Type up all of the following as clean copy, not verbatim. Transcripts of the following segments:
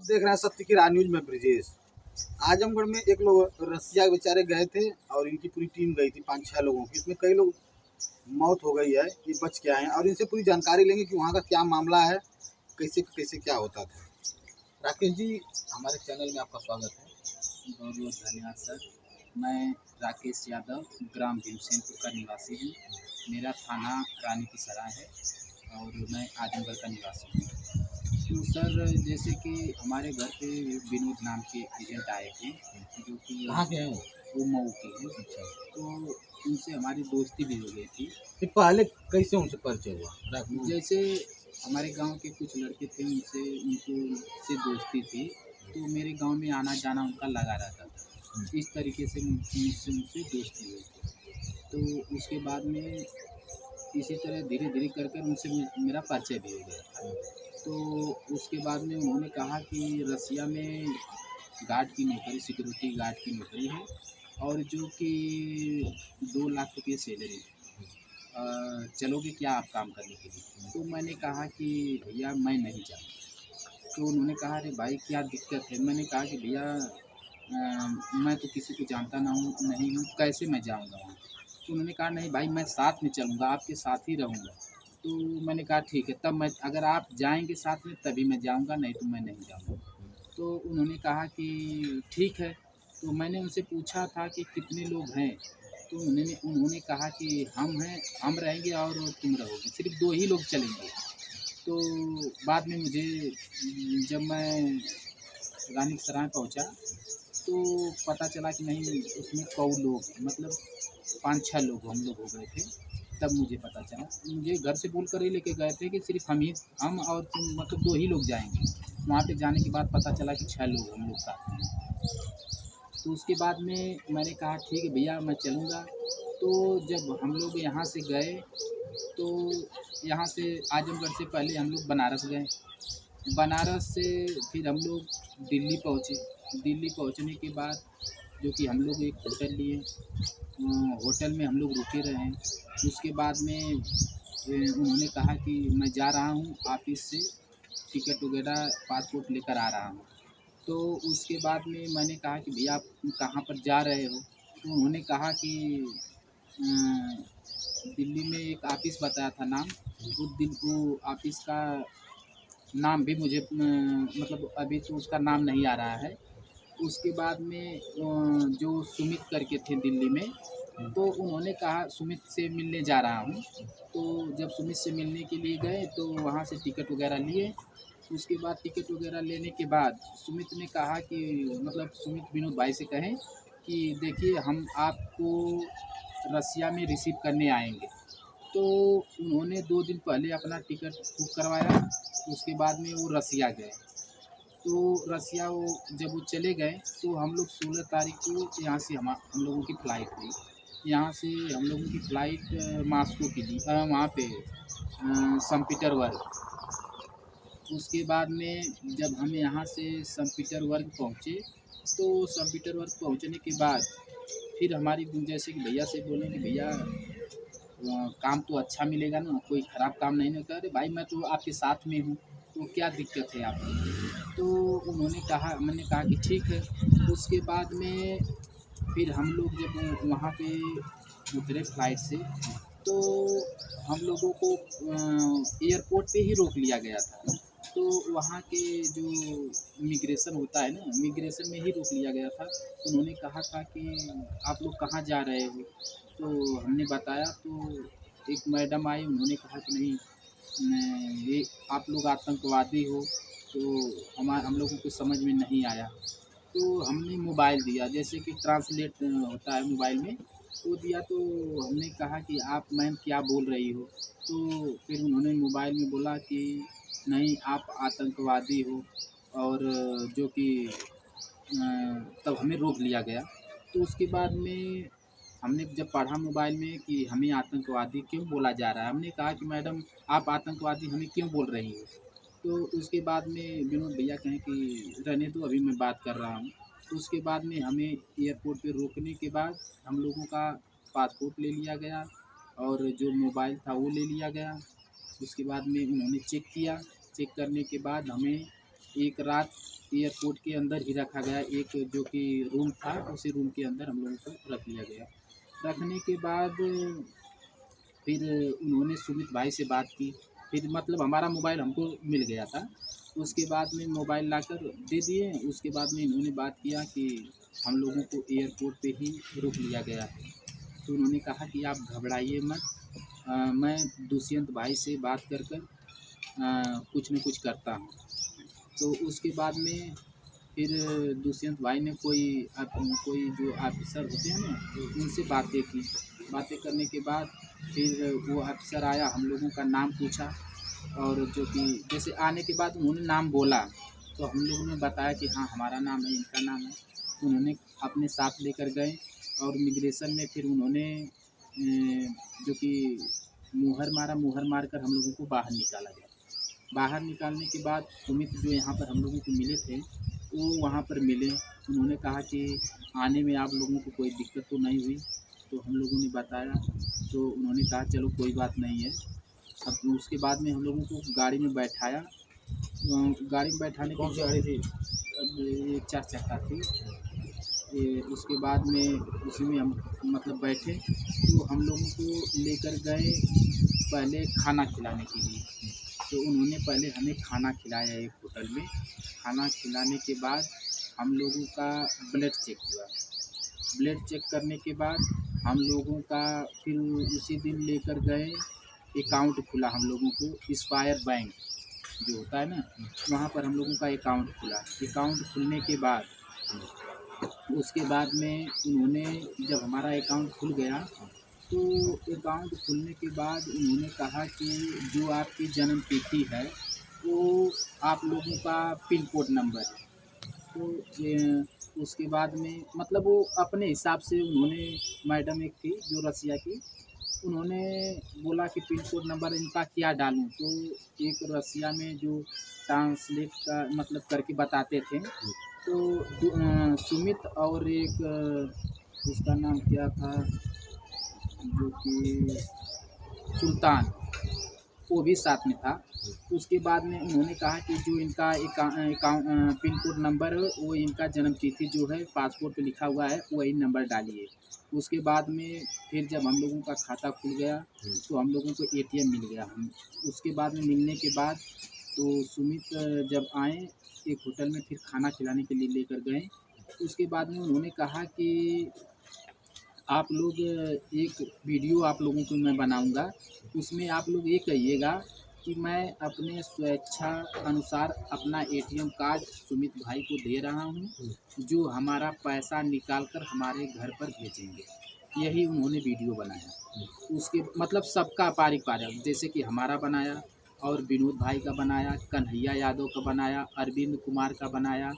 देख रहे हैं सत्य की राह न्यूज में ब्रिजेश। आजमगढ़ में एक लोग रसिया बेचारे गए थे और इनकी पूरी टीम गई थी 5-6 लोगों की। इसमें कई लोग मौत हो गई है, ये बच के आए हैं और इनसे पूरी जानकारी लेंगे कि वहाँ का क्या मामला है, कैसे कैसे क्या होता था। राकेश जी, हमारे चैनल में आपका स्वागत है। बहुत बहुत धन्यवाद सर। मैं राकेश यादव ग्राम भीमसेनपुर का निवासी हूँ। मेरा थाना रानी की सराय है और मैं आजमगढ़ का निवासी हूँ। तो सर, जैसे कि हमारे घर पे विनोद नाम के एजेंट आए थे, जो कि कहाँ के हैं वो मऊ के हैं। अच्छा, तो उनसे हमारी दोस्ती भी हो गई थी। फिर पहले कैसे उनसे परिचय हुआ? जैसे हमारे गांव के कुछ लड़के थे, उनको से दोस्ती थी, तो मेरे गांव में आना जाना उनका लगा रहता था। इस तरीके से मुझसे उनसे दोस्ती हुई थी। तो उसके बाद में इसी तरह धीरे धीरे कर कर उनसे मेरा परिचय भी हो गया था। तो उसके बाद में उन्होंने कहा कि रसिया में गार्ड की नौकरी, सिक्योरिटी गार्ड की नौकरी है और जो कि 2 लाख रुपये सैलरी है। चलोगे क्या आप काम करने के लिए? तो मैंने कहा कि भैया मैं नहीं जाऊँगा। तो उन्होंने कहा अरे भाई क्या दिक्कत है? मैंने कहा कि भैया मैं तो किसी को जानता ना हूँ नहीं हूँ, कैसे मैं जाऊँगा वहाँ? तो उन्होंने कहा नहीं भाई, मैं साथ में चलूँगा, आपके साथ ही रहूँगा। तो मैंने कहा ठीक है, तब मैं, अगर आप जाएँगे साथ में तभी मैं जाऊँगा, नहीं तो मैं नहीं जाऊँगा। तो उन्होंने कहा कि ठीक है। तो मैंने उनसे पूछा था कि कितने लोग हैं? तो उन्होंने उन्होंने कहा कि हम हैं, हम रहेंगे और तुम रहोगे, सिर्फ 2 ही लोग चलेंगे। तो बाद में मुझे जब मैं रानी की सराय पहुँचा तो पता चला कि नहीं, उसमें 100 लोग, मतलब 5-6 लोग हम लोग हो गए थे। तब मुझे पता चला, मुझे घर से बोल कर ही लेके गए थे कि सिर्फ हम और तुम, मतलब 2 ही लोग जाएँगे। वहाँ पे जाने के बाद पता चला कि 6 लोग हम लोग साथ में हैं। तो उसके बाद में मैंने कहा ठीक है भैया मैं चलूँगा। तो जब हम लोग यहाँ से गए तो यहाँ से आजमगढ़ से पहले हम लोग बनारस गए। बनारस से फिर हम लोग दिल्ली पहुँचे। दिल्ली पहुँचने के बाद जो कि हम लोग एक होटल लिए, होटल में हम लोग रुके रहे। उसके बाद में उन्होंने कहा कि मैं जा रहा हूँ ऑफिस से, टिकट वगैरह पासपोर्ट लेकर आ रहा हूँ। तो उसके बाद में मैंने कहा कि भैया आप कहाँ पर जा रहे हो? तो उन्होंने कहा कि दिल्ली में एक ऑफिस बताया था नाम, वो ऑफिस का नाम भी मुझे मतलब अभी तो उसका नाम नहीं आ रहा है। उसके बाद में जो सुमित करके थे दिल्ली में, तो उन्होंने कहा सुमित से मिलने जा रहा हूँ। तो जब सुमित से मिलने के लिए गए तो वहाँ से टिकट वगैरह लिए। उसके बाद टिकट वगैरह लेने के बाद सुमित ने कहा कि, मतलब सुमित विनोद भाई से कहें कि देखिए हम आपको रसिया में रिसीव करने आएँगे। तो उन्होंने 2 दिन पहले अपना टिकट बुक करवाया। उसके बाद में वो रसिया गए। तो रसिया वो जब वो चले गए तो हम लोग 16 तारीख को यहाँ से हम लोगों की फ़्लाइट हुई। यहाँ से हम लोगों की फ़्लाइट मॉस्को के लिए, वहाँ पे संत पीटर्सबर्ग। उसके बाद में जब हम यहाँ से संत पीटर्सबर्ग पहुँचे, तो संत पीटर्सबर्ग पहुँचने के बाद फिर हमारी, जैसे कि भैया से बोले कि भैया काम तो अच्छा मिलेगा ना, कोई ख़राब काम नहीं ना? कह रहे भाई मैं तो आपके साथ में हूँ, तो क्या दिक्कत है आपको? तो उन्होंने कहा, मैंने कहा कि ठीक है। उसके बाद में फिर हम लोग जब वहाँ पे उतरे फ़्लाइट से, तो हम लोगों को एयरपोर्ट पे ही रोक लिया गया था। तो वहाँ के जो इमिग्रेशन होता है ना, इमिग्रेशन में ही रोक लिया गया था। उन्होंने कहा था कि आप लोग कहाँ जा रहे हो? तो हमने बताया, तो एक मैडम आई, उन्होंने कहा कि नहीं, ये आप लोग आतंकवादी हो। तो हम लोगों को समझ में नहीं आया। तो हमने मोबाइल दिया, जैसे कि ट्रांसलेट होता है मोबाइल में, वो दिया। तो हमने कहा कि आप मैम क्या बोल रही हो? तो फिर उन्होंने मोबाइल में बोला कि नहीं आप आतंकवादी हो, और जो कि तब हमें रोक लिया गया। तो उसके बाद में हमने जब पढ़ा मोबाइल में कि हमें आतंकवादी क्यों बोला जा रहा है, हमने कहा कि मैडम आप आतंकवादी हमें क्यों बोल रही हो? तो उसके बाद में विनोद भैया कहें कि रहने दो, अभी मैं बात कर रहा हूँ। तो उसके बाद में हमें एयरपोर्ट पे रोकने के बाद हम लोगों का पासपोर्ट ले लिया गया और जो मोबाइल था वो ले लिया गया। उसके बाद में उन्होंने चेक किया। चेक करने के बाद हमें एक रात एयरपोर्ट के अंदर ही रखा गया, एक जो कि रूम था, उसी रूम के अंदर हम लोगों को रख लिया गया। रखने के बाद फिर उन्होंने सुमित भाई से बात की, फिर मतलब हमारा मोबाइल हमको मिल गया था। उसके बाद में मोबाइल लाकर दे दिए। उसके बाद में इन्होंने बात किया कि हम लोगों को एयरपोर्ट पे ही रोक लिया गया है। तो उन्होंने कहा कि आप घबराइए मत, मैं दुष्यंत भाई से बात कर कर कुछ न कुछ करता हूँ। तो उसके बाद में फिर दुष्यंत भाई ने कोई जो ऑफिसर होते हैं ना, तो उनसे बातें की। बातें करने के बाद फिर वो ऑफिसर आया, हम लोगों का नाम पूछा, और जो कि जैसे आने के बाद उन्होंने नाम बोला, तो हम लोगों ने बताया कि हाँ हमारा नाम है, इनका नाम है। उन्होंने अपने साथ लेकर गए और इमिग्रेशन में फिर उन्होंने जो कि मुहर मारा, मुहर मार कर हम लोगों को बाहर निकाला गया। बाहर निकालने के बाद सुमित जो यहाँ पर हम लोगों को मिले थे, वो वहाँ पर मिले। उन्होंने कहा कि आने में आप लोगों को कोई दिक्कत तो नहीं हुई? तो हम लोगों ने बताया, तो उन्होंने कहा चलो कोई बात नहीं है। अब उसके बाद में हम लोगों को गाड़ी में बैठाया। गाड़ी में बैठाने कौन सी गाड़ी थी? ये 4 चक्का थी। ये उसके बाद में उसी में हम मतलब बैठे, तो हम लोगों को लेकर गए पहले खाना खिलाने के लिए। तो उन्होंने पहले हमें खाना खिलाया एक होटल में। खाना खिलाने के बाद हम लोगों का ब्लड चेक हुआ। ब्लड चेक करने के बाद हम लोगों का फिर उसी दिन लेकर गए, अकाउंट खुला हम लोगों को, इंस्पायर बैंक जो होता है ना, वहाँ पर हम लोगों का अकाउंट खुला। अकाउंट खुलने के बाद उसके बाद में उन्होंने, जब हमारा अकाउंट खुल गया, तो अकाउंट खुलने के बाद उन्होंने कहा कि जो आपकी जन्म तिथि है वो आप लोगों का पिन कोड नंबर है। तो उसके बाद में मतलब वो अपने हिसाब से उन्होंने, मैडम एक थी जो रसिया की, उन्होंने बोला कि पिन कोड नंबर इनका क्या डालूं। तो एक रसिया में जो ट्रांसलेट का मतलब करके बताते थे, तो सुमित और एक उसका नाम क्या था, जो कि सुल्तान, वो भी साथ में था। उसके बाद में उन्होंने कहा कि जो इनका पिन कोड नंबर है वो इनका जन्म तिथि जो है पासपोर्ट पे लिखा हुआ है वही नंबर डालिए। उसके बाद में फिर जब हम लोगों का खाता खुल गया, तो हम लोगों को एटीएम मिल गया। हम उसके बाद में मिलने के बाद तो सुमित जब आए एक होटल में, फिर खाना खिलाने के लिए लेकर गए। उसके बाद में उन्होंने कहा कि आप लोग एक वीडियो आप लोगों को मैं बनाऊंगा, उसमें आप लोग ये कहिएगा कि मैं अपने स्वेच्छा अनुसार अपना एटीएम कार्ड सुमित भाई को दे रहा हूँ, जो हमारा पैसा निकाल कर हमारे घर पर भेजेंगे। यही उन्होंने वीडियो बनाया। उसके मतलब सबका पारिक पारिक, जैसे कि हमारा बनाया, और विनोद भाई का बनाया, कन्हैया यादव का बनाया, अरविंद कुमार का बनाया,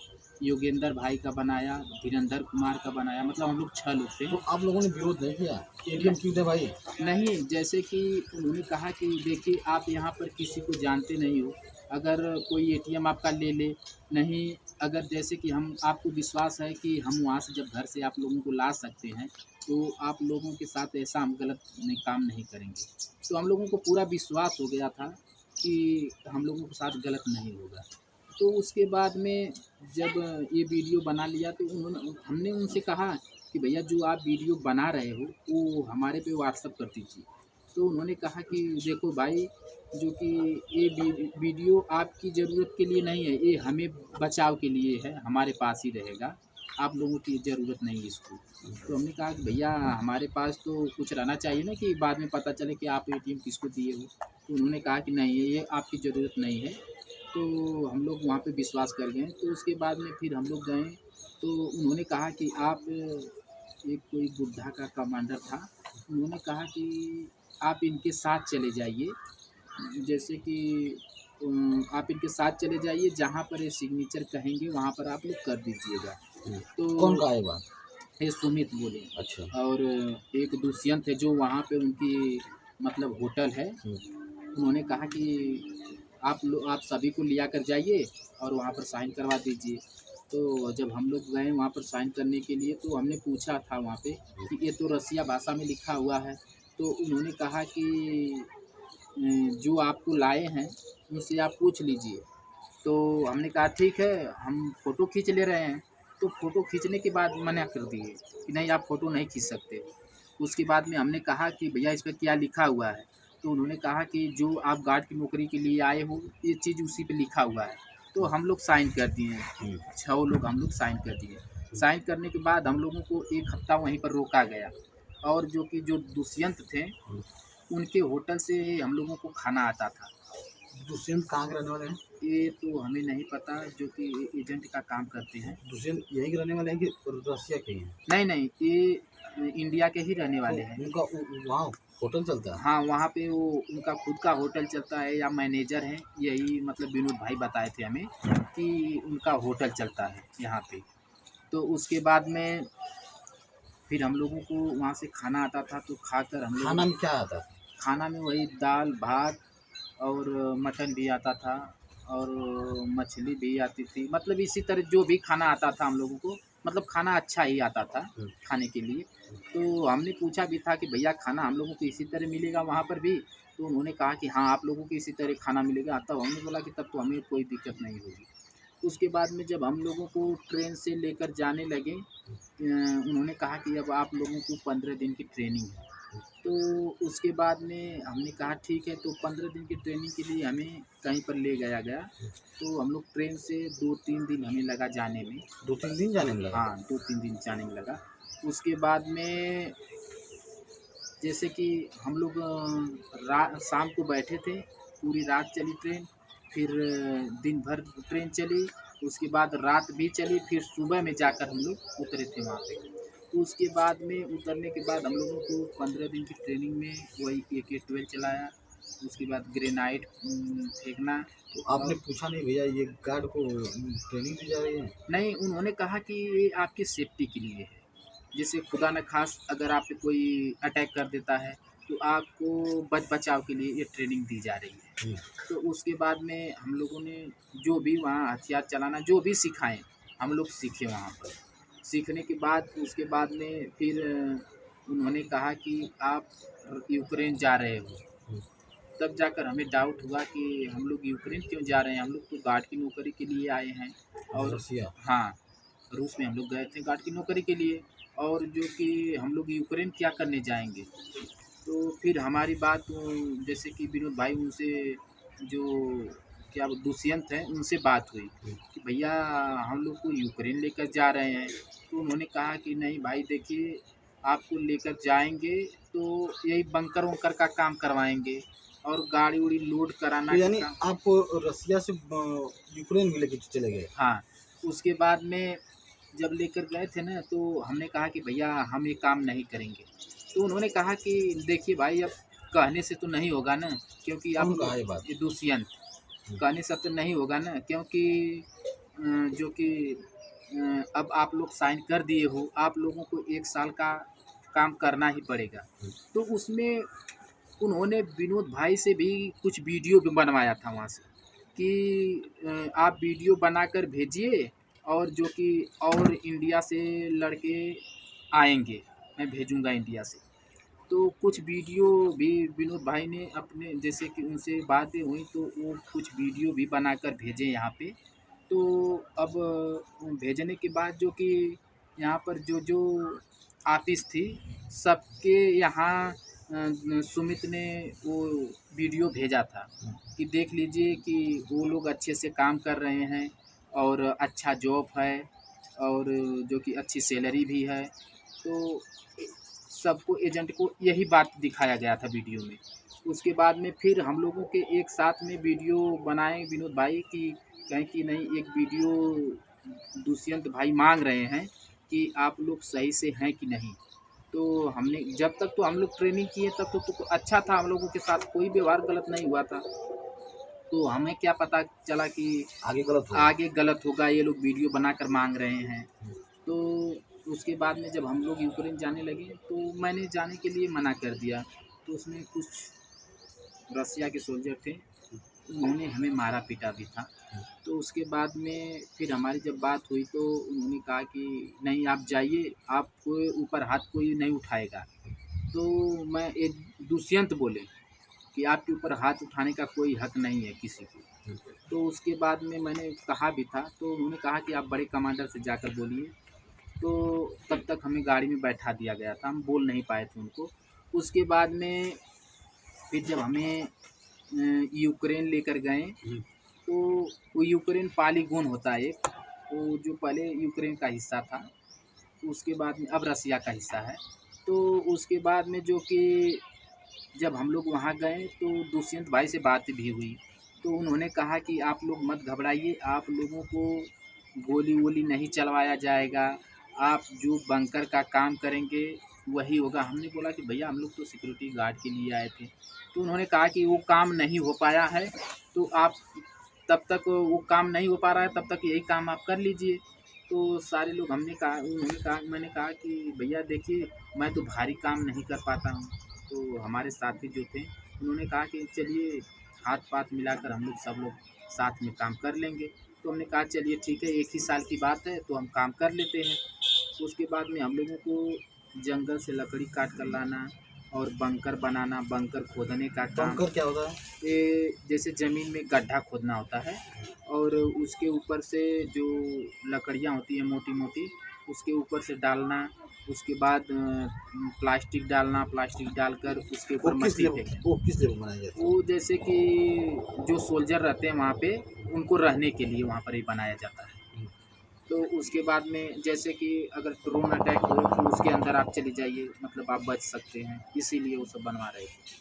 योगेंद्र भाई का बनाया, धीरेंद्र कुमार का बनाया, मतलब हम लोग 6 लोग थे। तो आप लोगों ने विरोध नहीं किया? एटीएम क्यों थे भाई? नहीं, जैसे कि उन्होंने कहा कि देखिए आप यहाँ पर किसी को जानते नहीं हो, अगर कोई एटीएम आपका ले ले, नहीं अगर जैसे कि हम आपको विश्वास है कि हम वहाँ से जब घर से आप लोगों को ला सकते हैं, तो आप लोगों के साथ ऐसा हम गलत काम नहीं करेंगे। तो हम लोगों को पूरा विश्वास हो गया था कि हम लोगों के साथ गलत नहीं होगा। तो उसके बाद में जब ये वीडियो बना लिया, तो हमने उनसे कहा कि भैया जो आप वीडियो बना रहे हो वो हमारे पे व्हाट्सअप कर दीजिए। तो उन्होंने कहा कि देखो भाई, जो कि ये वीडियो आपकी ज़रूरत के लिए नहीं है, ये हमें बचाव के लिए है, हमारे पास ही रहेगा, आप लोगों की ज़रूरत नहीं इसको। तो हमने कहा कि भैया हमारे पास तो कुछ रहना चाहिए ना, कि बाद में पता चले कि आप एटीएम किसको दिए हो। तो उन्होंने कहा कि नहीं ये आपकी ज़रूरत नहीं है। तो हम लोग वहाँ पे विश्वास कर गए। तो उसके बाद में फिर हम लोग गए, तो उन्होंने कहा कि आप, एक कोई बुड्ढा का कमांडर था, उन्होंने कहा कि आप इनके साथ चले जाइए, जैसे कि आप इनके साथ चले जाइए, जहाँ पर ये सिग्नेचर कहेंगे वहाँ पर आप लोग कर दीजिएगा। तो कौन कहा ये बात? ये सुमित बोले। अच्छा। और एक दुष्यंत है जो वहाँ पे उनकी मतलब होटल है, उन्होंने कहा कि आप सभी को लिया कर जाइए और वहाँ पर साइन करवा दीजिए। तो जब हम लोग गए वहाँ पर साइन करने के लिए, तो हमने पूछा था वहाँ पे कि ये तो रसिया भाषा में लिखा हुआ है। तो उन्होंने कहा कि जो आपको लाए हैं उनसे आप पूछ लीजिए। तो हमने कहा ठीक है, हम फ़ोटो खींच ले रहे हैं। तो फ़ोटो खींचने के बाद मना कर दिए कि नहीं, आप फ़ोटो नहीं खींच सकते। उसके बाद में हमने कहा कि भैया इस पे क्या लिखा हुआ है? तो उन्होंने कहा कि जो आप गार्ड की नौकरी के लिए आए हो, ये चीज़ उसी पे लिखा हुआ है। तो हम लोग साइन कर दिए, 6 लोग हम लोग साइन कर दिए। साइन करने के बाद हम लोगों को 1 हफ़्ता वहीं पर रोका गया, और जो दुष्यंत थे, उनके होटल से हम लोगों को खाना आता था। दुष्यंत कहाँ के रहने वाले हैं? ये तो हमें नहीं पता, जो कि एजेंट का काम करते हैं। दुष्यंत यहीं के रहने वाले हैं कि रसिया के ही हैं? नहीं, नहीं, ये इंडिया के ही रहने वाले हैं। तो उनका वहाँ होटल चलता है? हाँ, वहाँ पे वो उनका खुद का होटल चलता है या मैनेजर हैं, यही मतलब विनोद भाई बताए थे हमें कि उनका होटल चलता है यहाँ पे। तो उसके बाद में फिर हम लोगों को वहाँ से खाना आता था, तो खाकर हम खाना लोग, में क्या आता है? खाना में वही दाल भात और मटन भी आता था और मछली भी आती थी। मतलब इसी तरह जो भी खाना आता था हम लोगों को, मतलब खाना अच्छा ही आता था खाने के लिए। तो हमने पूछा भी था कि भैया खाना हम लोगों को इसी तरह मिलेगा वहाँ पर भी? तो उन्होंने कहा कि हाँ, आप लोगों को इसी तरह खाना मिलेगा। तब हमने बोला कि तब तो हमें कोई दिक्कत नहीं होगी। उसके बाद में जब हम लोगों को ट्रेन से लेकर जाने लगे, उन्होंने कहा कि अब आप लोगों को 15 दिन की ट्रेनिंग है। तो उसके बाद में हमने कहा ठीक है, तो 15 दिन की ट्रेनिंग के लिए हमें कहीं पर ले गया गया। तो हम लोग ट्रेन से 2-3 दिन हमें लगा जाने में। 2-3 दिन जाने में लगा? हाँ, 2-3 दिन जाने में लगा। उसके बाद में जैसे कि हम लोग शाम को बैठे थे, पूरी रात चली ट्रेन, फिर दिन भर ट्रेन चली, उसके बाद रात भी चली, फिर सुबह में जाकर हम लोग उतरे थे वहाँ पे। तो उसके बाद में उतरने के बाद हम लोगों को 15 दिन की ट्रेनिंग में वही AK-12 चलाया, उसके बाद ग्रेनाइट फेंकना। तो आपने पूछा नहीं भैया ये गार्ड को ट्रेनिंग दी जा रही है? नहीं, उन्होंने कहा कि ये आपकी सेफ्टी के लिए है। जैसे खुदा न ख़ास्ता अगर आप पे कोई अटैक कर देता है, तो आपको बचाव के लिए ये ट्रेनिंग दी जा रही है। तो उसके बाद में हम लोगों ने जो भी वहाँ हथियार चलाना जो भी सिखाएँ, हम लोग सीखे वहाँ पर। सीखने के बाद उसके बाद में फिर उन्होंने कहा कि आप यूक्रेन जा रहे हो। तब जाकर हमें डाउट हुआ कि हम लोग यूक्रेन क्यों जा रहे हैं? हम लोग तो गार्ड की नौकरी के लिए आए हैं। और रसिया? हाँ, रूस में हम लोग गए थे गार्ड की नौकरी के लिए, और जो कि हम लोग यूक्रेन क्या करने जाएँगे? तो फिर हमारी बात जैसे कि विनोद भाई उनसे, जो क्या वो दुष्यंत हैं, उनसे बात हुई कि भैया हम लोग को यूक्रेन लेकर जा रहे हैं। तो उन्होंने कहा कि नहीं भाई देखिए, आपको लेकर जाएँगे तो यही बंकर-वंकर का काम करवाएँगे और गाड़ी-उड़ी लोड कराना तो का यानी काम। आप रसिया से यूक्रेन में लेके चले गए? हाँ, उसके बाद में जब लेकर गए थे ना, तो हमने कहा कि भैया हम ये काम नहीं करेंगे। तो उन्होंने कहा कि देखिए भाई, अब कहने से तो नहीं होगा ना, क्योंकि आप कौन कहा लोग, ये बात? ये दुष्यंत, कहने से तो नहीं होगा ना, क्योंकि जो कि अब आप लोग साइन कर दिए हो, आप लोगों को 1 साल का काम करना ही पड़ेगा। तो उसमें उन्होंने विनोद भाई से भी कुछ वीडियो भी बनवाया था वहाँ से कि आप वीडियो बनाकर भेजिए, और जो कि और इंडिया से लड़के आएँगे, मैं भेजूँगा इंडिया से। तो कुछ वीडियो भी विनोद भाई ने अपने, जैसे कि उनसे बातें हुई तो वो कुछ वीडियो भी बनाकर भेजे यहाँ पे। तो अब भेजने के बाद जो कि यहाँ पर जो आर्टिस्ट थी, सबके यहाँ सुमित ने वो वीडियो भेजा था कि देख लीजिए कि वो लोग अच्छे से काम कर रहे हैं और अच्छा जॉब है, और जो कि अच्छी सैलरी भी है। तो सबको, एजेंट को यही बात दिखाया गया था वीडियो में। उसके बाद में फिर हम लोगों के एक साथ में वीडियो बनाए विनोद भाई कि कहें कि नहीं, एक वीडियो दुष्यंत भाई मांग रहे हैं कि आप लोग सही से हैं कि नहीं। तो हमने जब तक तो हम लोग ट्रेनिंग किए तब तो अच्छा था, हम लोगों के साथ कोई व्यवहार गलत नहीं हुआ था। तो हमें क्या पता चला कि आगे गलत हुआ? आगे गलत होगा, ये लोग वीडियो बनाकर मांग रहे हैं। तो उसके बाद में जब हम लोग यूक्रेन जाने लगे, तो मैंने जाने के लिए मना कर दिया। तो उसमें कुछ रसिया के सोल्जर थे, उन्होंने हमें मारा पीटा भी था। तो उसके बाद में फिर हमारी जब बात हुई तो उन्होंने कहा कि नहीं, आप जाइए, आपको ऊपर हाथ कोई नहीं उठाएगा। तो मैं एक दुष्यंत बोले कि आपके ऊपर हाथ उठाने का कोई हक नहीं है किसी को। तो उसके बाद में मैंने कहा भी था, तो उन्होंने कहा कि आप बड़े कमांडर से जाकर बोलिए। तो तब तक हमें गाड़ी में बैठा दिया गया था, हम बोल नहीं पाए थे उनको। उसके बाद में फिर जब हमें यूक्रेन लेकर गए, तो वो यूक्रेन पॉलीगोन होता है एक, वो जो पहले यूक्रेन का हिस्सा था, उसके बाद में अब रसिया का हिस्सा है। तो उसके बाद में जो कि जब हम लोग वहाँ गए तो दुष्यंत भाई से बात भी हुई, तो उन्होंने कहा कि आप लोग मत घबराइए, आप लोगों को गोली वोली नहीं चलवाया जाएगा, आप जो बंकर का काम करेंगे वही होगा। हमने बोला कि भैया हम लोग तो सिक्योरिटी गार्ड के लिए आए थे। तो उन्होंने कहा कि वो काम नहीं हो पाया है, तो आप तब तक वो काम नहीं हो पा रहा है तब तक यही काम आप कर लीजिए। तो सारे लोग हमने कहा, उन्होंने कहा, मैंने कहा कि भैया देखिए मैं तो भारी काम नहीं कर पाता हूँ। तो हमारे साथी जो थे उन्होंने कहा कि चलिए हाथ पाथ मिलाकर हम लोग सब लोग साथ में काम कर लेंगे। तो हमने कहा चलिए ठीक है, एक ही साल की बात है तो हम काम कर लेते हैं। उसके बाद में हम लोगों को जंगल से लकड़ी काट कर लाना और बंकर बनाना, बंकर खोदने का काम। बंकर क्या होता है? ये जैसे ज़मीन में गड्ढा खोदना होता है और उसके ऊपर से जो लकड़ियाँ होती हैं मोटी मोटी, उसके ऊपर से डालना, उसके बाद प्लास्टिक डालना, प्लास्टिक डालकर उसके ऊपर मट्टी फेंकना। वो किस लिए बनाया जाता है? वो जैसे कि जो सोल्जर रहते हैं वहाँ पे, उनको रहने के लिए वहाँ पर ही बनाया जाता है। तो उसके बाद में जैसे कि अगर ड्रोन अटैक हो तो उसके अंदर आप चले जाइए, मतलब आप बच सकते हैं, इसीलिए वो सब बनवा रहे थे।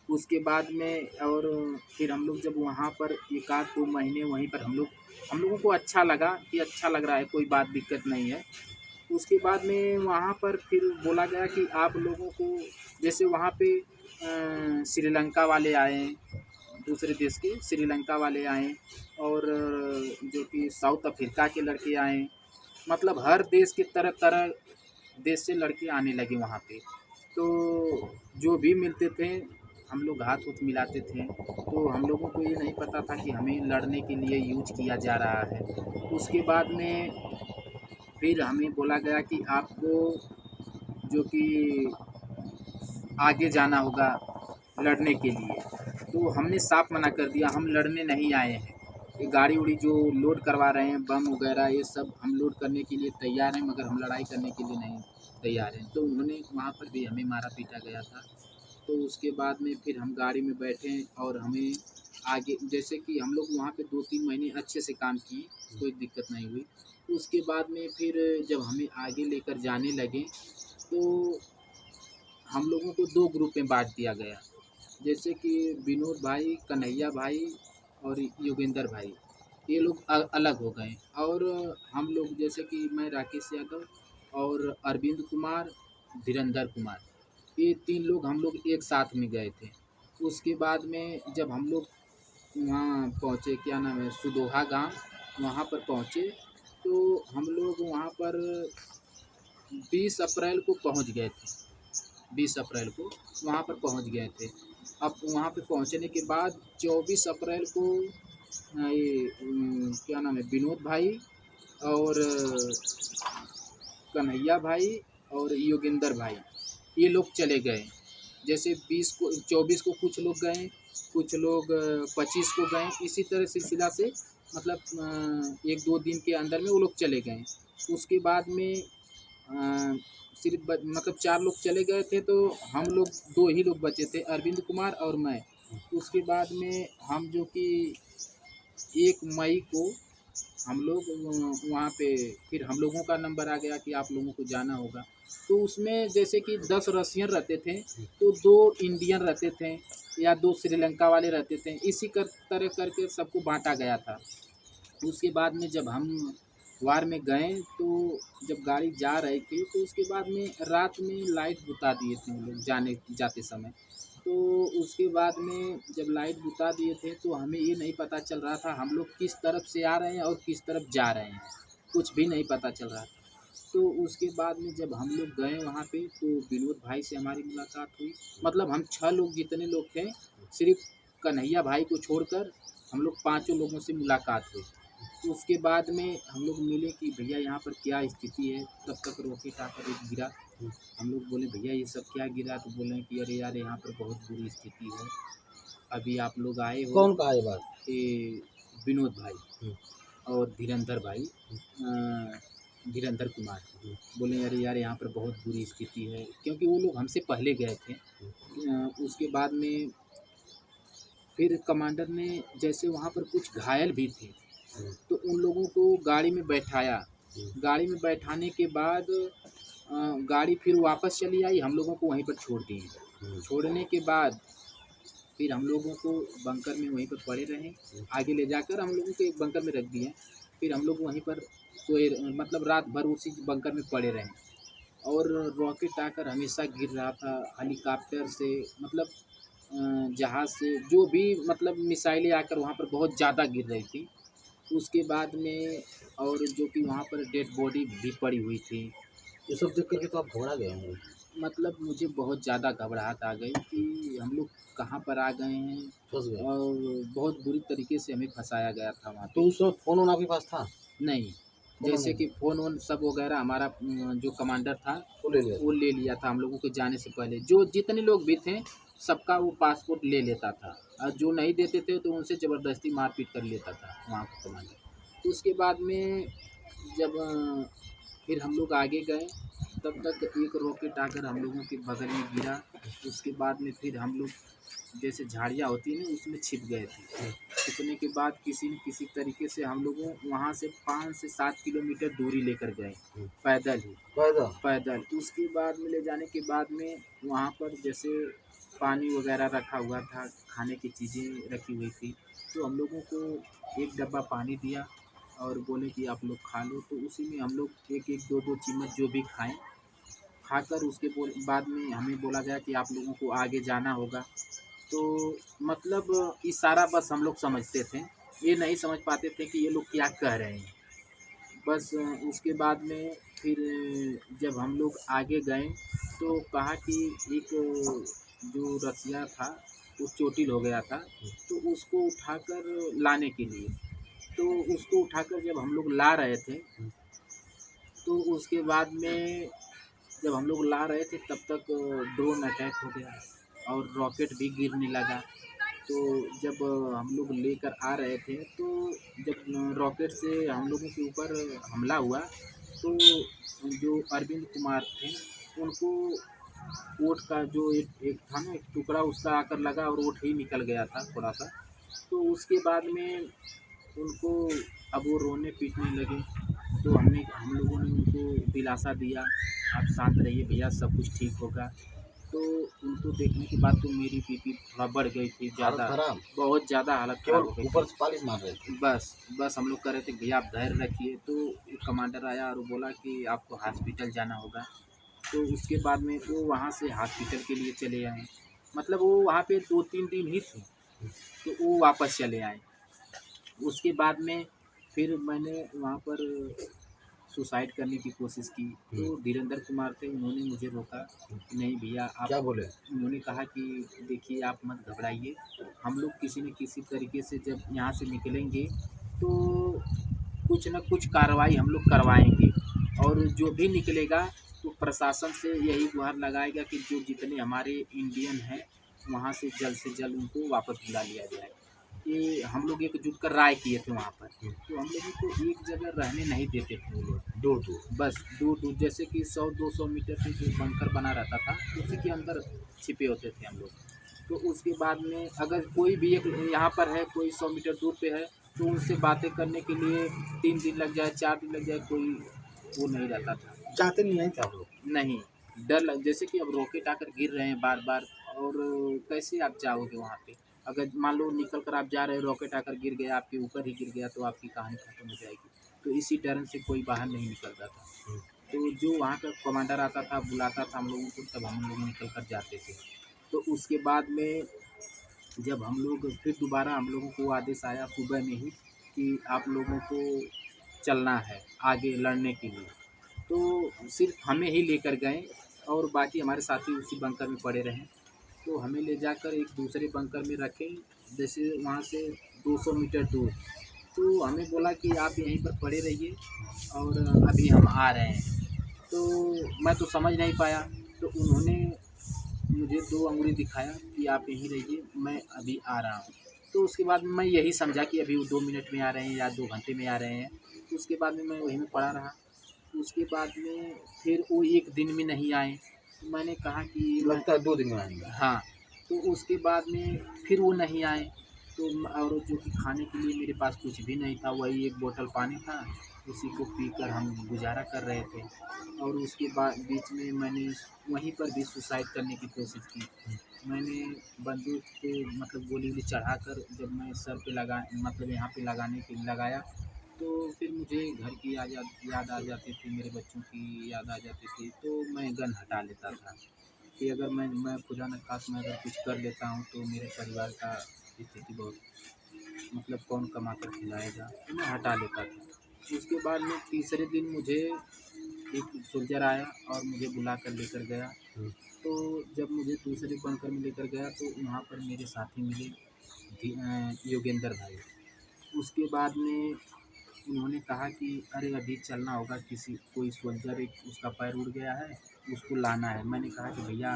उसके बाद में और फिर हम लोग जब वहाँ पर 1 आध 2 महीने वहीं पर हम लोगों को अच्छा लगा कि अच्छा लग रहा है, कोई बात दिक्कत नहीं है। उसके बाद में वहाँ पर फिर बोला गया कि आप लोगों को, जैसे वहाँ पे श्रीलंका वाले आए, दूसरे देश के श्रीलंका वाले आए और जो कि साउथ अफ्रीका के लड़के आए, मतलब हर देश के तरह तरह देश से लड़के आने लगे वहाँ पे। तो जो भी मिलते थे हम लोग हाथ उथ मिलाते थे। तो हम लोगों को ये नहीं पता था कि हमें लड़ने के लिए यूज किया जा रहा है। उसके बाद में फिर हमें बोला गया कि आपको जो कि आगे जाना होगा लड़ने के लिए। तो हमने साफ मना कर दिया, हम लड़ने नहीं आए हैं। ये गाड़ी उड़ी जो लोड करवा रहे हैं, बम वगैरह ये सब हम लोड करने के लिए तैयार हैं, मगर हम लड़ाई करने के लिए नहीं तैयार हैं। तो उन्होंने वहाँ पर भी हमें मारा पीटा गया था। तो उसके बाद में फिर हम गाड़ी में बैठे और हमें आगे, जैसे कि हम लोग वहाँ पे 2-3 महीने अच्छे से काम किए, कोई दिक्कत नहीं हुई। उसके बाद में फिर जब हमें आगे लेकर जाने लगे तो हम लोगों को 2 ग्रुप में बाँट दिया गया। जैसे कि विनोद भाई, कन्हैया भाई और योगेंद्र भाई, ये लोग अलग हो गए। और हम लोग जैसे कि मैं राकेश यादव और अरविंद कुमार, धीरेंद्र कुमार, ये 3 लोग हम लोग एक साथ में गए थे। उसके बाद में जब हम लोग वहाँ पहुँचे, क्या नाम है, सुदोहा गाँव, वहाँ पर पहुँचे, तो हम लोग वहाँ पर 20 अप्रैल को पहुँच गए थे। 20 अप्रैल को वहाँ पर पहुँच गए थे। अब वहाँ पे पहुँचने के बाद 24 अप्रैल को ये क्या नाम है, विनोद भाई और कन्हैया भाई और योगेंद्र भाई, ये लोग चले गए। जैसे 20 को 24 को कुछ लोग गए, कुछ लोग 25 को गए, इसी तरह सिलसिला से मतलब 1-2 दिन के अंदर में वो लोग चले गए। उसके बाद में सिर्फ मतलब 4 लोग चले गए थे, तो हम लोग 2 ही लोग बचे थे, अरविंद कुमार और मैं। उसके बाद में हम जो कि 1 मई को हम लोग वहाँ पे फिर हम लोगों का नंबर आ गया कि आप लोगों को जाना होगा। तो उसमें जैसे कि 10 रसियन रहते थे, तो 2 इंडियन रहते थे या 2 श्रीलंका वाले रहते थे, इसी तरह करके सबको बाँटा गया था। उसके बाद में जब हम वार में गए, तो जब गाड़ी जा रही थी तो उसके बाद में रात में लाइट बुता दिए थे हम लोग जाते समय। तो उसके बाद में जब लाइट बुता दिए थे तो हमें ये नहीं पता चल रहा था हम लोग किस तरफ से आ रहे हैं और किस तरफ जा रहे हैं, कुछ भी नहीं पता चल रहा था। तो उसके बाद में जब हम लोग गए वहाँ पे तो विनोद भाई से हमारी मुलाकात हुई। मतलब हम 6 लोग जितने लोग थे, सिर्फ कन्हैया भाई को छोड़कर हम लोग 5 लोगों से मुलाकात हुई। तो उसके बाद में हम लोग मिले कि भैया यहाँ पर क्या स्थिति है। तब तक रॉकेट आकर एक गिरा। हम लोग बोले भैया ये सब क्या गिरा, तो बोले कि अरे यार यहाँ पर बहुत बुरी स्थिति है, अभी आप लोग आए हो। कौन कहा ये बात? ये विनोद भाई हम्म। और धीरेंद्र भाई, धीरेंद्र कुमार। बोले अरे यार यहाँ पर बहुत बुरी स्थिति है, क्योंकि वो लोग हमसे पहले गए थे। उसके बाद में फिर कमांडर ने जैसे वहाँ पर कुछ घायल भी थे, तो उन लोगों को गाड़ी में बैठाया। गाड़ी में बैठाने के बाद गाड़ी फिर वापस चली आई, हम लोगों को वहीं पर छोड़ दिए। छोड़ने के बाद फिर हम लोगों को बंकर में वहीं पर पड़े रहे। आगे ले जाकर हम लोगों को एक बंकर में रख दिए। फिर हम लोग वहीं पर सोए, मतलब रात भर उसी बंकर में पड़े रहे। और रॉकेट आकर हमेशा गिर रहा था, हेलीकॉप्टर से, मतलब जहाज़ से, जो भी मतलब मिसाइलें आकर वहाँ पर बहुत ज़्यादा गिर रही थी। उसके बाद में और जो कि वहाँ पर डेड बॉडी भी पड़ी हुई थी। ये सब देख करके तो आप घबरा गए होंगे। मतलब मुझे बहुत ज़्यादा घबराहट आ गई कि हम लोग कहाँ पर आ गए हैं, फंस गए। और बहुत बुरी तरीके से हमें फंसाया गया था वहाँ तो पे। उस वक्त फोन आपके पास था? नहीं, फ़ोन जैसे नहीं? कि फ़ोन वोन सब वगैरह हमारा जो कमांडर था वो ले लिया वो ले लिया था हम लोगों के जाने से पहले। जो जितने लोग भी थे सबका वो पासपोर्ट ले लेता था, और जो नहीं देते थे तो उनसे ज़बरदस्ती मारपीट कर लेता था वहाँ का कमांडर। उसके बाद में जब फिर हम लोग आगे गए, तब तक एक रॉकेट आकर हम लोगों के बगल में गिरा। उसके बाद में फिर हम लोग जैसे झाड़ियाँ होती हैं ना, उसमें छिप गए थे। छिपने के बाद किसी न किसी तरीके से हम लोगों वहाँ से 5 से 7 किलोमीटर दूरी लेकर गए, पैदल ही। पैदल? पैदल। उसके बाद में ले जाने के बाद में वहाँ पर जैसे पानी वगैरह रखा हुआ था, खाने की चीज़ें रखी हुई थी, तो हम लोगों को एक डब्बा पानी दिया और बोले कि आप लोग खा लो। तो उसी में हम लोग एक एक दो दो चम्मच जो भी खाएं, खाकर उसके बाद में हमें बोला गया कि आप लोगों को आगे जाना होगा। तो मतलब इशारा बस हम लोग समझते थे, ये नहीं समझ पाते थे कि ये लोग क्या कह रहे हैं। बस उसके बाद में फिर जब हम लोग आगे गए तो कहा कि एक जो रसिया था वो चोटिल हो गया था, तो उसको उठाकर लाने के लिए। तो उसको उठाकर जब हम लोग ला रहे थे, तो उसके बाद में जब हम लोग ला रहे थे तब तक ड्रोन अटैक हो गया और रॉकेट भी गिरने लगा। तो जब हम लोग लेकर आ रहे थे, तो जब रॉकेट से हम लोगों के ऊपर हमला हुआ, तो जो अरविंद कुमार थे उनको ओठ का जो एक था ना, एक टुकड़ा उसका आकर लगा और ओठ ही निकल गया था थोड़ा सा। तो उसके बाद में उनको अब वो रोने पीटने लगे, तो हम लोगों ने उनको दिलासा दिया, आप शांत रहिए भैया, सब कुछ ठीक होगा। तो उनको देखने के बाद तो मेरी बीपी थोड़ा बढ़ गई थी हालत ज़्यादा, खराब? बहुत ज़्यादा हालत केवल ख़राब हो गई ऊपर थी। से पालिश मार रहे थे? बस हम लोग कह रहे थे भैया आप धैर्य रखिए। तो एक कमांडर आया और वो बोला कि आपको हॉस्पिटल जाना होगा। तो उसके बाद में वो वहाँ से हॉस्पिटल के लिए चले आए। मतलब वो वहाँ पे 2-3 दिन ही थे, तो वो वापस चले आए। उसके बाद में फिर मैंने वहाँ पर सुसाइड करने की कोशिश की, तो धीरेंद्र कुमार थे, उन्होंने मुझे रोका कि नहीं भैया आप। क्या बोले? उन्होंने कहा कि देखिए आप मत घबराइए, हम लोग किसी न किसी तरीके से जब यहाँ से निकलेंगे तो कुछ न कुछ कार्रवाई हम लोग करवाएंगे, और जो भी निकलेगा तो प्रशासन से यही गुहार लगाएगा कि जो जितने हमारे इंडियन हैं वहाँ से जल्द उनको वापस बुला लिया जाए। ये हम लोग एकजुट कर राय किए थे वहाँ पर। तो हम लोगों को एक जगह रहने नहीं देते थे वो लोग। दूर दूर? बस दूर-दूर, जैसे कि 100-200 मीटर पे जो बंकर बना रहता था, उसी के अंदर छिपे होते थे हम लोग। तो उसके बाद में अगर कोई भी एक यहाँ पर है, कोई 100 मीटर दूर पे है, तो उनसे बातें करने के लिए 3 दिन लग जाए, 4 दिन लग जाए, कोई वो नहीं रहता था। जाते नहीं थे आप लोग? नहीं, डर लग, जैसे कि अब रॉकेट आकर गिर रहे हैं बार-बार, और कैसे आप जाओगे वहाँ पे? अगर मान लो निकल कर आप जा रहे हो, रॉकेट आकर गिर गया, आपके ऊपर ही गिर गया, तो आपकी कहानी खत्म हो जाएगी। तो इसी डर से कोई बाहर नहीं निकलता था। तो जो वहाँ का कमांडर आता था, बुलाता था हम लोगों को, तब हम लोग निकल कर जाते थे। तो उसके बाद में जब हम लोग फिर दोबारा हम लोगों को आदेश आया सुबह में ही कि आप लोगों को चलना है आगे लड़ने के लिए, तो सिर्फ हमें ही लेकर गए और बाकी हमारे साथी उसी बंकर में पड़े रहे। तो हमें ले जाकर एक दूसरे बंकर में रखें, जैसे वहाँ से 200 मीटर दूर। तो हमें बोला कि आप यहीं पर पड़े रहिए और अभी हम आ रहे हैं। तो मैं तो समझ नहीं पाया, तो उन्होंने मुझे 2 अंगुली दिखाया कि आप यहीं रहिए, मैं अभी आ रहा हूँ। तो उसके बाद मैं यही समझा कि अभी वो 2 मिनट में आ रहे हैं या 2 घंटे में आ रहे हैं। तो उसके बाद में मैं वहीं में पड़ा रहा। उसके बाद में फिर वो 1 दिन में नहीं आए, तो मैंने कहा कि मैं लगता है 2 दिन में आएँगे। हाँ, तो उसके बाद में फिर वो नहीं आए, तो और जो कि खाने के लिए मेरे पास कुछ भी नहीं था, वही 1 बोतल पानी था, उसी को पीकर हम गुज़ारा कर रहे थे। और उसके बाद बीच में मैंने वहीं पर भी सुसाइड करने की कोशिश की। मैंने बंदूक को मतलब गोली-वोली चढ़ाकर जब मैं सर पे लगा मतलब यहाँ पे लगाने के लगाया, तो फिर मुझे घर की याद आ जाती थी, मेरे बच्चों की याद आ जाती थी, तो मैं गन हटा लेता था कि अगर मैं खुदा न ख़ास्ता मैं अगर कुछ कर लेता हूँ तो मेरे परिवार का स्थिति बहुत मतलब कौन कमा कर खिलाएगा, तो मैं हटा लेता था। उसके बाद में तीसरे दिन मुझे एक सोल्जर आया और मुझे बुला कर लेकर गया। हुँ। तो जब मुझे दूसरे बंकर में लेकर गया तो वहाँ पर मेरे साथी मिले योगेंद्र भाई। उसके बाद में उन्होंने कहा कि अरे अभी चलना होगा, किसी कोई सोल्जर एक उसका पैर उड़ गया है, उसको लाना है। मैंने कहा कि भैया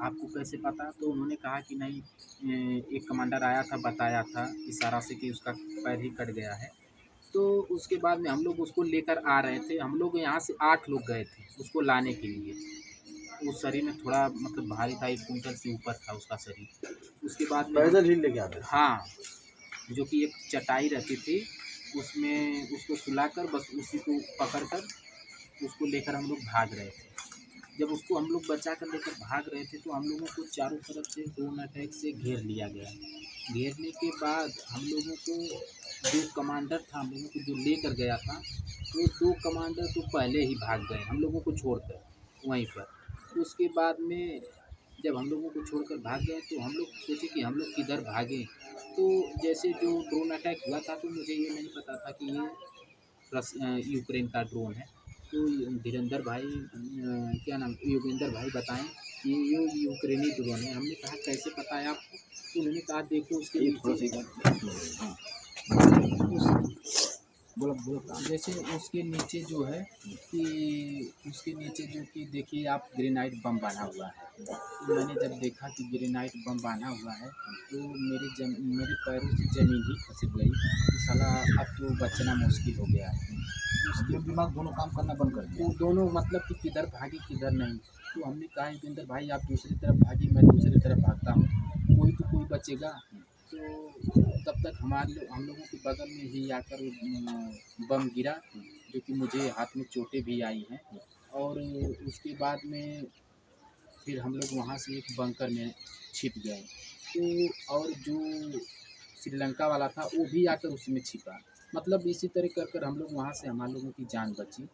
आपको कैसे पता? तो उन्होंने कहा कि नहीं एक कमांडर आया था, बताया था इशारा से कि उसका पैर ही कट गया है। तो उसके बाद में हम लोग उसको लेकर आ रहे थे। हम लोग यहाँ से 8 लोग गए थे उसको लाने के लिए। वो शरीर में थोड़ा मतलब भारी था, 1 कुंटल से ऊपर था उसका शरीर। उसके बाद में हम पैदल ही लेके आते थे। हाँ, जो कि एक चटाई रहती थी, उसमें उसको सुलाकर बस उसी को पकड़कर उसको लेकर हम लोग भाग रहे थे। जब उसको हम लोग बचा कर लेकर भाग रहे थे, तो हम लोगों को चारों तरफ से ड्रोन अटैक से घेर लिया गया। घेरने के बाद हम लोगों को जो कमांडर था, हम लोगों को जो लेकर गया था, वो 2 कमांडर तो पहले ही भाग गए हम लोगों को छोड़कर वहीं पर। उसके बाद में जब हम लोगों को छोड़कर भाग गए, तो हम लोग सोचे कि हम लोग किधर भागें। तो जैसे जो ड्रोन अटैक हुआ था, तो मुझे ये नहीं पता था कि ये यूक्रेन का ड्रोन है। तो धीरेंद्र भाई क्या नाम योगेंद्र भाई बताएं कि ये यूक्रेनी ड्रोन है। हमने कहा कैसे पता है आपको? तो उन्होंने कहा देखो उसके ये नीचे थोड़ा-सा हाँ, बोलो, बोलो। जैसे उसके नीचे जो है कि उसके नीचे जो कि देखिए आप ग्रेनाइट बम बाँधा हुआ है। तो मैंने जब देखा कि ग्रेनाइट बम बाँधा हुआ है, तो मेरे पैरों से ज़मीन ही खसक गई कि साला अब तो बचना मुश्किल हो गया है। उसके दिल दिमाग दोनों काम करना बंद कर दिया। वो दोनों मतलब कि किधर भागे किधर नहीं। तो हमने कहा योगेंद्र भाई आप दूसरी तरफ भागिए, मैं दूसरी तरफ भागता हूँ, कोई तो कोई बचेगा। तो तब तक हम लोगों के बगल में ही आकर वो बम गिरा, जो कि मुझे हाथ में चोटें भी आई हैं। और उसके बाद में फिर हम लोग वहाँ से एक बंकर में छिप गए। तो और जो श्रीलंका वाला था वो भी आकर उसमें छिपा। मतलब इसी तरह कर कर हम लोग वहाँ से हमारे लोगों की जान बची।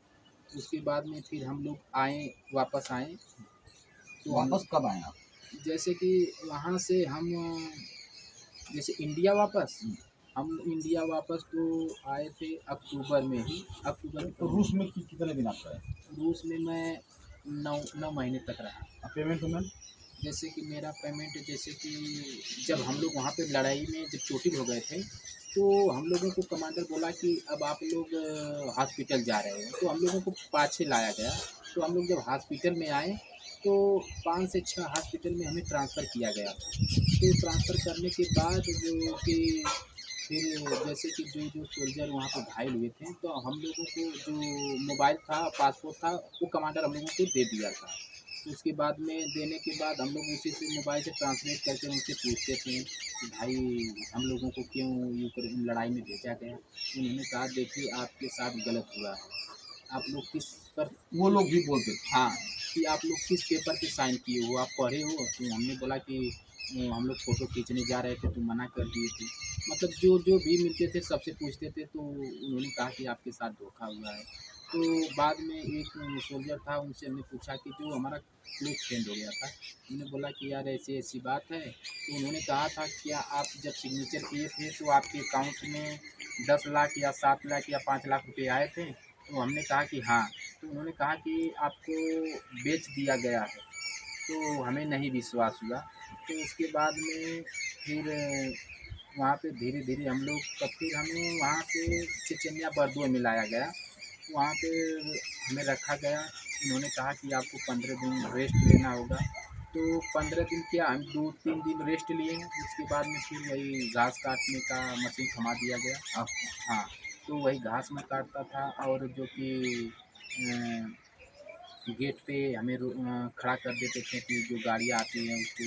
उसके बाद में फिर हम लोग वापस आए। तो वापस कब आए आप? जैसे कि वहाँ से हम जैसे इंडिया वापस हम इंडिया वापस तो आए थे अक्टूबर में ही। अक्टूबर तो रूस में कितने दिन आप रहे? रूस में मैं 9 महीने तक रहा। पेमेंट? जैसे कि मेरा पेमेंट जैसे कि जब हम लोग वहाँ पे लड़ाई में जब चोटिल हो गए थे, तो हम लोगों को कमांडर बोला कि अब आप लोग हॉस्पिटल जा रहे हो। तो हम लोगों को पाछे लाया गया। तो हम लोग जब हॉस्पिटल में आए, तो 5 से 6 हॉस्पिटल में हमें ट्रांसफ़र किया गया था। तो ट्रांसफ़र करने के बाद जो कि फिर जैसे कि जो सोल्जर वहाँ पे घायल हुए थे, तो हम लोगों को जो मोबाइल था, पासपोर्ट था, वो कमांडर हम लोगों को दे दिया था। उसके बाद में देने के बाद हम लोग उसी से मोबाइल से ट्रांसलेट करके उनसे पूछते थे कि भाई हम लोगों को क्यों यूक्रेन लड़ाई में भेजा गया। उन्होंने कहा देखिए आपके साथ गलत हुआ है, आप लोग किस पर वो लोग भी बोलते थे। हाँ, कि आप लोग किस पेपर पे साइन किए हो, आप पढ़े हो? तो हमने बोला कि हम लोग फ़ोटो खींचने जा रहे थे तो मना कर दिए थे। मतलब जो भी मिलते थे सबसे पूछते थे, तो उन्होंने कहा कि आपके साथ धोखा हुआ है। तो बाद में एक सोल्जर था, उनसे हमने पूछा कि जो हमारा क्लोज़ फ्रेंड हो गया था, हमने बोला कि यार ऐसी-ऐसी बात है। तो उन्होंने कहा था क्या आप जब सिग्नेचर किए थे तो आपके अकाउंट में 10 लाख या 7 लाख या 5 लाख रुपए आए थे? तो हमने कहा कि हाँ। तो उन्होंने कहा कि आपको बेच दिया गया है। तो हमें नहीं विश्वास हुआ। तो उसके बाद में फिर वहाँ पे धीरे-धीरे हम लोग तब फिर हमें वहाँ से चेचन्या बर्दो में लाया गया। वहाँ पे हमें रखा गया। उन्होंने कहा कि आपको 15 दिन रेस्ट लेना होगा। तो 15 दिन क्या, हम 2-3 दिन रेस्ट लिए। उसके बाद में फिर वही घास काटने का मशीन थमा दिया गया आपको। हाँ, तो वही घास मैं काटता था, और जो कि गेट पे हमें खड़ा कर देते थे कि जो गाड़ियाँ आती हैं उसको,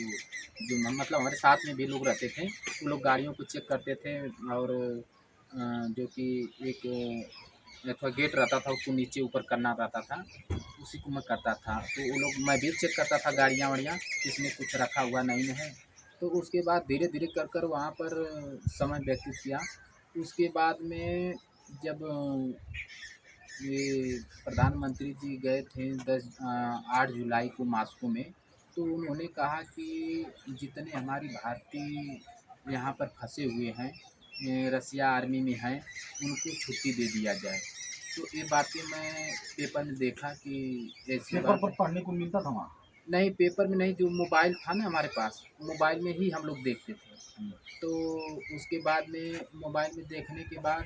जो मतलब हमारे साथ में भी लोग रहते थे, वो लोग गाड़ियों को चेक करते थे। और जो कि एक अथवा गेट रहता था, उसको नीचे ऊपर करना रहता था, उसी को मैं करता था। तो वो लोग, मैं भी चेक करता था गाड़ियाँ वाड़ियाँ, इसमें कुछ रखा हुआ नहीं है। तो उसके बाद धीरे धीरे कर कर वहाँ पर समय व्यतीत किया। उसके बाद में जब ये प्रधानमंत्री जी गए थे 8 जुलाई को मॉस्को में, तो उन्होंने कहा कि जितने हमारी भारतीय यहाँ पर फंसे हुए हैं, रसिया आर्मी में हैं, उनको छुट्टी दे दिया जाए। तो ये बातें मैं पेपर में देखा कि ऐसी पेपर बात पर है। पढ़ने को मिलता था वहाँ। नहीं, पेपर में नहीं, जो मोबाइल था ना हमारे पास, मोबाइल में ही हम लोग देखते थे। तो उसके बाद में मोबाइल में देखने के बाद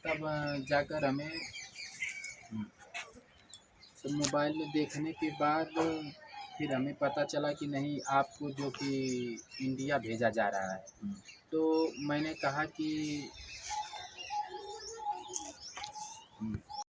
तब जाकर हमें, तो मोबाइल में देखने के बाद फिर हमें पता चला कि नहीं, आपको जो कि इंडिया भेजा जा रहा है। तो मैंने कहा कि